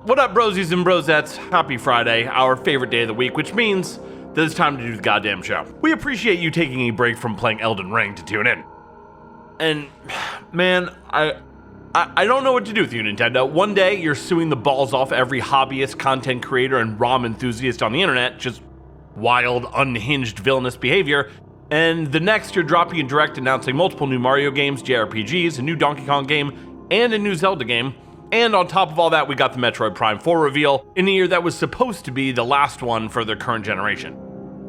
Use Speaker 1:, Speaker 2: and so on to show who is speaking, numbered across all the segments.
Speaker 1: What up, brosies and brosettes? Happy Friday, our favorite day of the week, which means that it's time to do the goddamn show. We appreciate you taking a break from playing Elden Ring to tune in. And, man, I don't know what to do with you, Nintendo. One day, you're suing the balls off every hobbyist, content creator, and ROM enthusiast on the internet, just wild, unhinged, villainous behavior. And the next, you're dropping a direct announcing multiple new Mario games, JRPGs, a new Donkey Kong game, and a new Zelda game. And on top of all that, we got the Metroid Prime 4 reveal in a year that was supposed to be the last one for the current generation.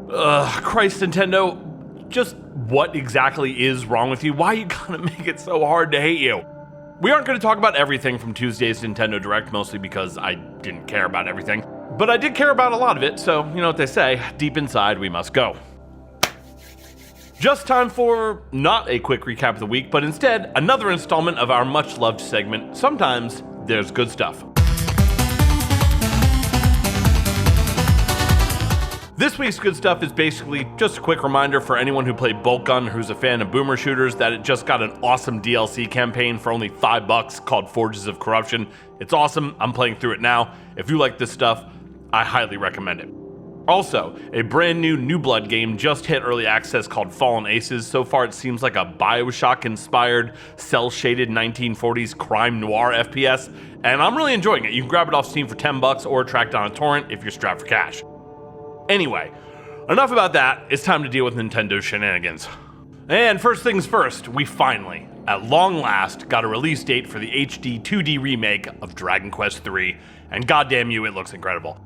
Speaker 1: Christ, Nintendo, just what exactly is wrong with you? Why you gotta make it so hard to hate you? We aren't going to talk about everything from Tuesday's Nintendo Direct, mostly because I didn't care about everything. But I did care about a lot of it, so you know what they say, deep inside we must go. Just time for not a quick recap of the week, but instead another installment of our much-loved segment, Sometimes There's Good Stuff. This week's good stuff is basically just a quick reminder for anyone who played Bolt Gun who's a fan of boomer shooters that it just got an awesome DLC campaign for only $5 called Forges of Corruption. It's awesome, I'm playing through it now. If you like this stuff, I highly recommend it. Also, a brand new Blood game just hit early access called Fallen Aces. So far it seems like a Bioshock-inspired, cel-shaded 1940s crime noir FPS, and I'm really enjoying it. You can grab it off Steam for $10 or track down a torrent if you're strapped for cash. Anyway, enough about that, it's time to deal with Nintendo's shenanigans. And first things first, we finally, at long last, got a release date for the HD 2D remake of Dragon Quest III, and goddamn you, it looks incredible.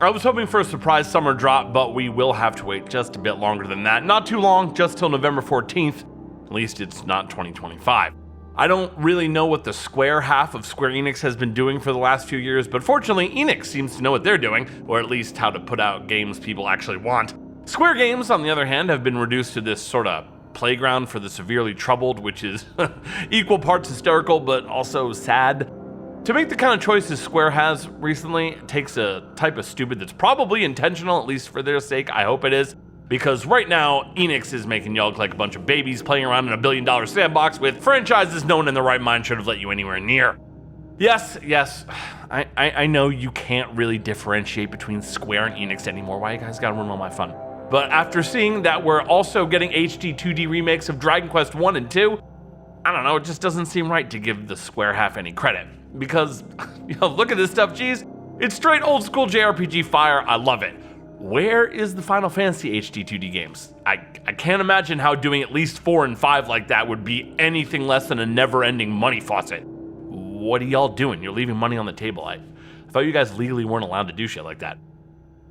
Speaker 1: I was hoping for a surprise summer drop, but we will have to wait just a bit longer than that. Not too long, just till November 14th. At least it's not 2025. I don't really know what the Square half of Square Enix has been doing for the last few years, but fortunately Enix seems to know what they're doing, or at least how to put out games people actually want. Square games, on the other hand, have been reduced to this sort of playground for the severely troubled, which is equal parts hysterical but also sad. To make the kind of choices Square has recently, it takes a type of stupid that's probably intentional, at least for their sake, I hope it is. Because right now, Enix is making y'all look like a bunch of babies playing around in a $1 billion sandbox with franchises no one in their right mind should have let you anywhere near. Yes, I know you can't really differentiate between Square and Enix anymore. Why you guys gotta ruin all my fun? But after seeing that we're also getting HD 2D remakes of Dragon Quest 1 and 2, I don't know, it just doesn't seem right to give the Square half any credit. Because, look at this stuff, geez. It's straight old school JRPG fire, I love it. Where is the Final Fantasy HD 2D games? I can't imagine how doing at least 4 and 5 like that would be anything less than a never-ending money faucet. What are y'all doing? You're leaving money on the table. I thought you guys legally weren't allowed to do shit like that.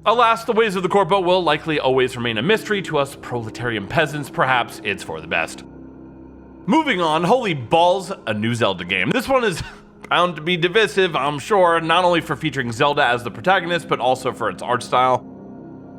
Speaker 1: Alas, the ways of the corpo will likely always remain a mystery to us proletarian peasants. Perhaps it's for the best. Moving on, holy balls, a new Zelda game. This one is bound to be divisive, I'm sure, not only for featuring Zelda as the protagonist, but also for its art style.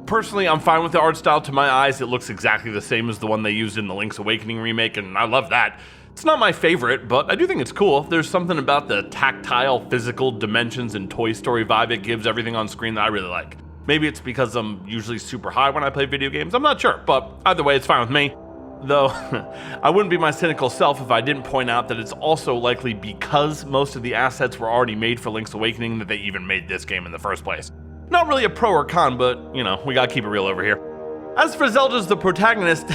Speaker 1: Personally, I'm fine with the art style. To my eyes, it looks exactly the same as the one they used in the Link's Awakening remake, and I love that. It's not my favorite, but I do think it's cool. There's something about the tactile, physical dimensions and Toy Story vibe it gives everything on screen that I really like. Maybe it's because I'm usually super high when I play video games, I'm not sure, but either way, it's fine with me. Though, I wouldn't be my cynical self if I didn't point out that it's also likely because most of the assets were already made for Link's Awakening that they even made this game in the first place. Not really a pro or con, but, we gotta keep it real over here. As for Zelda's the protagonist,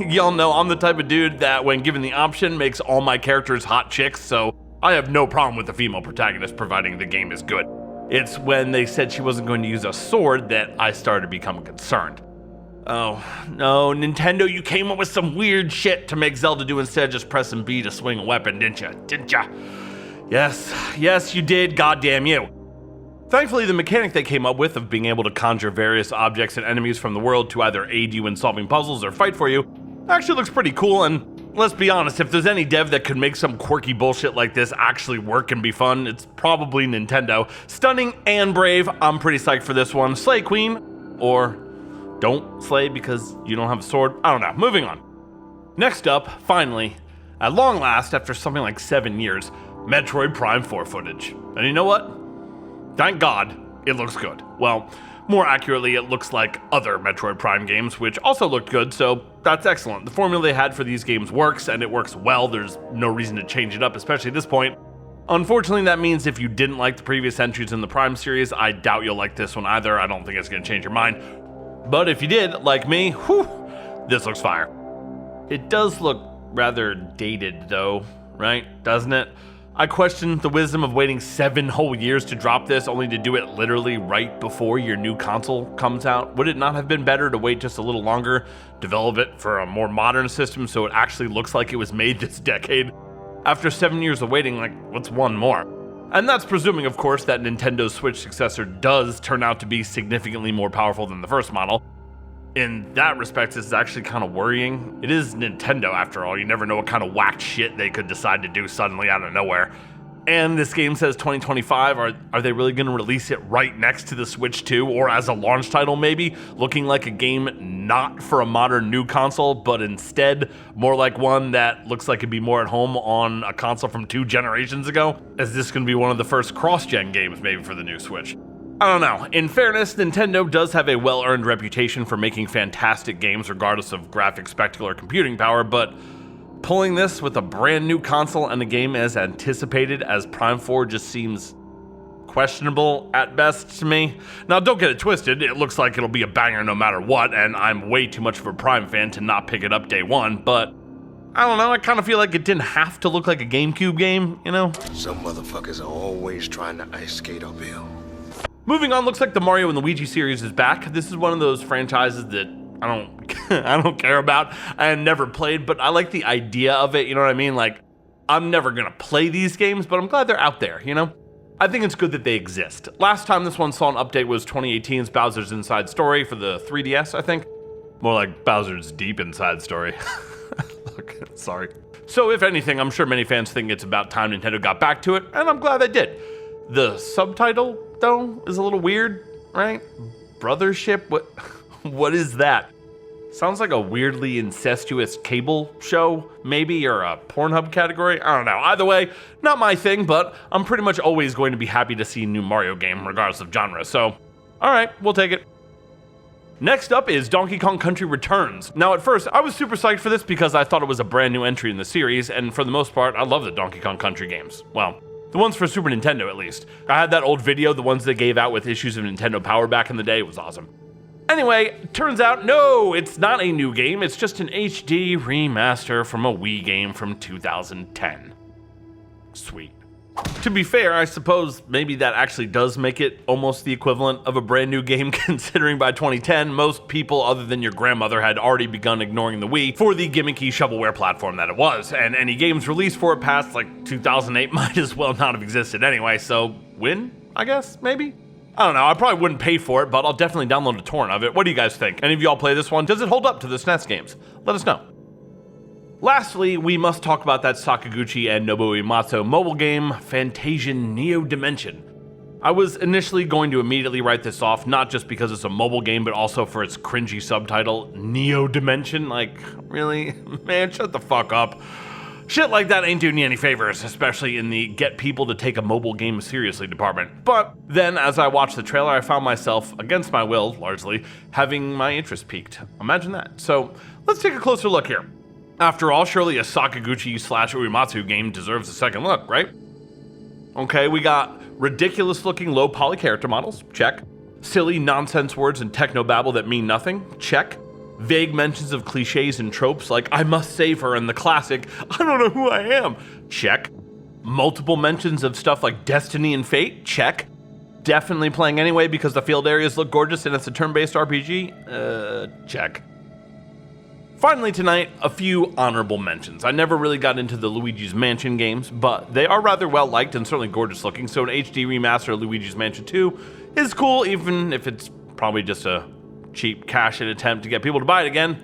Speaker 1: y'all know I'm the type of dude that when given the option makes all my characters hot chicks, so I have no problem with the female protagonist providing the game is good. It's when they said she wasn't going to use a sword that I started to become concerned. Oh, no, Nintendo, you came up with some weird shit to make Zelda do instead of just pressing B to swing a weapon, didn't ya? Yes, you did, goddamn you. Thankfully, the mechanic they came up with of being able to conjure various objects and enemies from the world to either aid you in solving puzzles or fight for you actually looks pretty cool, and let's be honest, if there's any dev that could make some quirky bullshit like this actually work and be fun, it's probably Nintendo. Stunning and brave, I'm pretty psyched for this one. Slay Queen, or don't slay because you don't have a sword. I don't know. Moving on. Next up, finally, at long last, after something like 7 years, Metroid Prime 4 footage. And you know what? Thank God, it looks good. Well, more accurately, it looks like other Metroid Prime games, which also looked good, so that's excellent. The formula they had for these games works, and it works well. There's no reason to change it up, especially at this point. Unfortunately, that means if you didn't like the previous entries in the Prime series, I doubt you'll like this one either. I don't think it's going to change your mind. But if you did, like me, this looks fire. It does look rather dated though, right? Doesn't it? I question the wisdom of waiting 7 whole years to drop this only to do it literally right before your new console comes out. Would it not have been better to wait just a little longer, develop it for a more modern system so it actually looks like it was made this decade? After 7 years of waiting, like, what's one more? And that's presuming, of course, that Nintendo's Switch successor does turn out to be significantly more powerful than the first model. In that respect, this is actually kind of worrying. It is Nintendo, after all. You never know what kind of whack shit they could decide to do suddenly out of nowhere. And this game says 2025. Are they really going to release it right next to the Switch 2, or as a launch title maybe, looking like a game not for a modern new console, but instead more like one that looks like it'd be more at home on a console from 2 generations ago? Is this going to be one of the first cross-gen games maybe for the new Switch? I don't know. In fairness, Nintendo does have a well-earned reputation for making fantastic games regardless of graphic spectacle or computing power, but pulling this with a brand new console and a game as anticipated as Prime 4 just seems questionable at best to me. Now, don't get it twisted, it looks like it'll be a banger no matter what, and I'm way too much of a Prime fan to not pick it up day one, but I don't know, I kind of feel like it didn't have to look like a GameCube game, you know?
Speaker 2: Some motherfuckers are always trying to ice skate uphill.
Speaker 1: Moving on, looks like the Mario and Luigi series is back. This is one of those franchises that I don't care about and never played, but I like the idea of it, you know what I mean? Like, I'm never gonna play these games, but I'm glad they're out there, you know? I think it's good that they exist. Last time this one saw an update was 2018's Bowser's Inside Story for the 3DS, I think. More like Bowser's Deep Inside Story. Okay, sorry. So if anything, I'm sure many fans think it's about time Nintendo got back to it, and I'm glad they did. The subtitle, though, is a little weird, right? Brothership? What is that? Sounds like a weirdly incestuous cable show, maybe, or a Pornhub category? I don't know. Either way, not my thing, but I'm pretty much always going to be happy to see a new Mario game, regardless of genre, so alright, we'll take it. Next up is Donkey Kong Country Returns. Now at first, I was super psyched for this because I thought it was a brand new entry in the series, and for the most part, I love the Donkey Kong Country games. Well, the ones for Super Nintendo, at least. I had that old video, the ones they gave out with issues of Nintendo Power back in the day. It was awesome. Anyway, turns out, no, it's not a new game. It's just an HD remaster from a Wii game from 2010. Sweet. To be fair, I suppose maybe that actually does make it almost the equivalent of a brand new game, considering by 2010, most people other than your grandmother had already begun ignoring the Wii for the gimmicky shovelware platform that it was, and any games released for it past like 2008 might as well not have existed anyway, so win, I guess, maybe? I don't know, I probably wouldn't pay for it, but I'll definitely download a torrent of it. What do you guys think? Any of y'all play this one? Does it hold up to the SNES games? Let us know. Lastly, we must talk about that Sakaguchi and Nobuo Uematsu mobile game, Fantasian Neo Dimension. I was initially going to immediately write this off, not just because it's a mobile game, but also for its cringy subtitle, Neo Dimension. Like, really? Man, shut the fuck up. Shit like that ain't doing you any favors, especially in the get people to take a mobile game seriously department. But then, as I watched the trailer, I found myself, against my will, largely, having my interest piqued. Imagine that. So, let's take a closer look here. After all, surely a Sakaguchi/Uematsu game deserves a second look, right? Okay, we got ridiculous-looking low-poly character models, check. Silly nonsense words and technobabble that mean nothing, check. Vague mentions of cliches and tropes like, I must save her, and the classic, I don't know who I am, check. Multiple mentions of stuff like destiny and fate, check. Definitely playing anyway because the field areas look gorgeous and it's a turn-based RPG, check. Finally tonight, a few honorable mentions. I never really got into the Luigi's Mansion games, but they are rather well liked and certainly gorgeous looking, so an HD remaster of Luigi's Mansion 2 is cool, even if it's probably just a cheap cash-in attempt to get people to buy it again.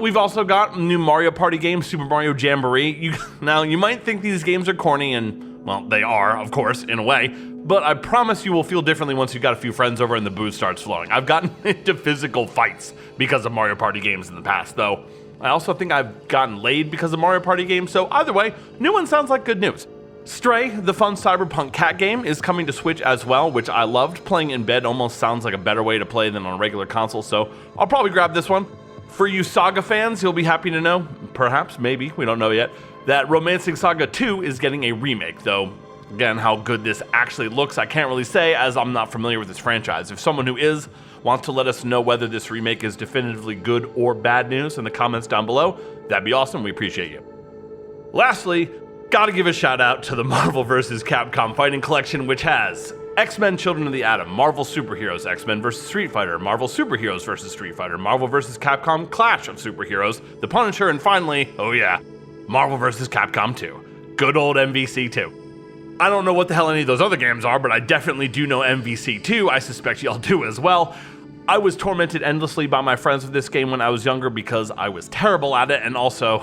Speaker 1: We've also got a new Mario Party game, Super Mario Jamboree. Now, you might think these games are corny, and, well, they are, of course, in a way, but I promise you will feel differently once you've got a few friends over and the booze starts flowing. I've gotten into physical fights because of Mario Party games in the past, though. I also think I've gotten laid because of Mario Party games, so either way, new one sounds like good news. Stray, the fun cyberpunk cat game, is coming to Switch as well, which I loved. Playing in bed almost sounds like a better way to play than on a regular console, so I'll probably grab this one. For you Saga fans, you'll be happy to know, perhaps, maybe, we don't know yet, that Romancing Saga 2 is getting a remake, though again, how good this actually looks, I can't really say, as I'm not familiar with this franchise. If someone who is wants to let us know whether this remake is definitively good or bad news in the comments down below, that'd be awesome. We appreciate you. Lastly, gotta give a shout out to the Marvel vs. Capcom Fighting Collection, which has X-Men Children of the Atom, Marvel Superheroes, X-Men vs. Street Fighter, Marvel Superheroes vs. Street Fighter, Marvel vs. Capcom Clash of Superheroes, The Punisher, and finally, oh yeah, Marvel vs. Capcom 2. Good old MVC 2. I don't know what the hell any of those other games are, but I definitely do know MVC 2. I suspect y'all do as well. I was tormented endlessly by my friends with this game when I was younger because I was terrible at it, and also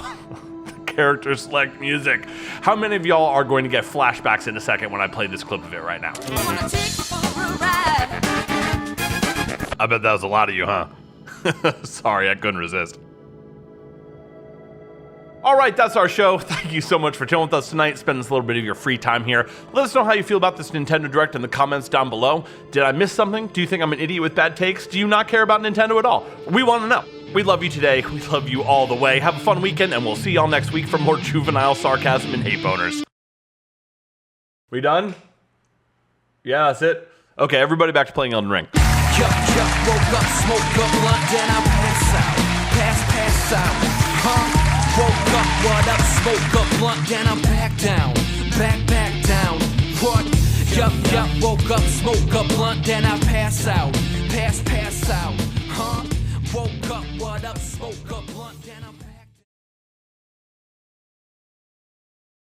Speaker 1: the character select music. How many of y'all are going to get flashbacks in a second when I play this clip of it right now? I bet that was a lot of you, huh? Sorry, I couldn't resist. All right, that's our show. Thank you so much for chilling with us tonight, spending this little bit of your free time here. Let us know how you feel about this Nintendo Direct in the comments down below. Did I miss something? Do you think I'm an idiot with bad takes? Do you not care about Nintendo at all? We want to know. We love you today. We love you all the way. Have a fun weekend, and we'll see y'all next week for more juvenile sarcasm and hate boners. We done? Yeah, that's it. Okay, everybody back to playing Elden Ring.
Speaker 3: Woke up, smoke up, blunt, then I pass out. Pass out. Huh? Woke up, what up, smoke up, blunt, then I'm back down. Back down. What? Yup, woke up, smoke up, blunt, then I pass out. Pass out. Huh? Woke up, what up, smoke up, blunt, then I'm